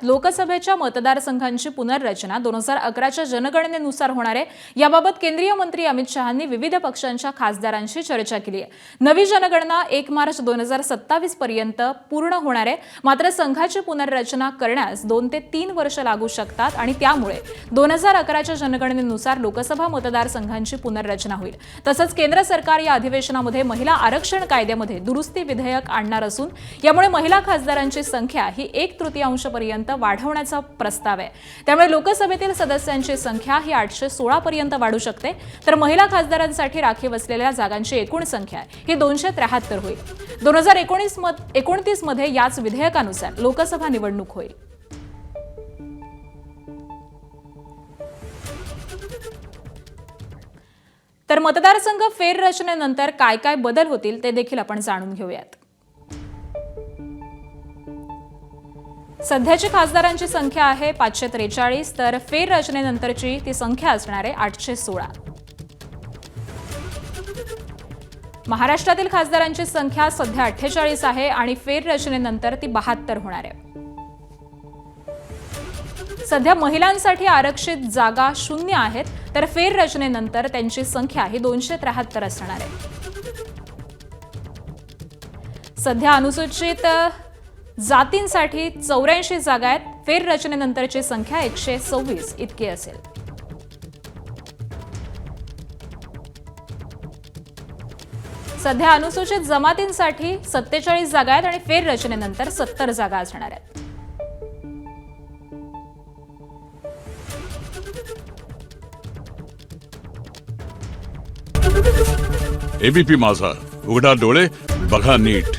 लोकसभेच्या मतदारसंघांची पुनर्रचना 2011च्या जनगणनेनुसार होणार आहे। याबाबत केंद्रीय मंत्री अमित शहांनी विविध पक्षांच्या खासदारांशी चर्चा केली आहे। नवी जनगणना 1 मार्च 2027 पर्यंत पूर्ण होणार आहे। मात्र संघाची पुनर्रचना करण्यास 2 ते 3 वर्ष लागू शकतात आणि त्यामुळे 2011च्या जनगणनेनुसार लोकसभा मतदारसंघांची पुनर्रचना होईल। तसंच केंद्र सरकार या अधिवेशनामध्ये महिला आरक्षण कायद्यामध्ये दुरुस्ती विधेयक आणणार असून यामुळे महिला खासदारांची संख्या ही 1/3 पर्यंत वाढवण्याचा प्रस्ताव आहे। त्यामुळे लोकसभेतील सदस्यांची संख्या ही 816 पर्यंत वाढू शकते, तर महिला खासदारांसाठी राखीव असलेल्या जागांची एकूण संख्या ही 273 होईल। 2029 मध्ये याच विधेयकानुसार लोकसभा निवडणूक होईल। तर मतदारसंघ फेररचनेनंतर काय काय बदल होतील ते देखील आपण जाणून घेऊयात। सध्याची खासदारांची संख्या आहे 543, तर फेररचनेनंतरची ती संख्या असणार आहे 816। महाराष्ट्रातील खासदारांची संख्या सध्या 48 आहे आणि फेररचनेनंतर ती 72 होणार आहे। सध्या महिलांसाठी आरक्षित जागा 0 आहेत, तर फेररचनेनंतर त्यांची संख्या ही 273 असणार आहे। सध्या अनुसूचित जातींसाठी 84 जागा आहेत, फेररचनेनंतरची संख्या 126 इतकी असेल। सध्या अनुसूचित जमातींसाठी 47 जागा आहेत आणि फेररचनेनंतर 70 जागा असणार आहेत। एबीपी माझा, उघडा डोळे बघा नीट।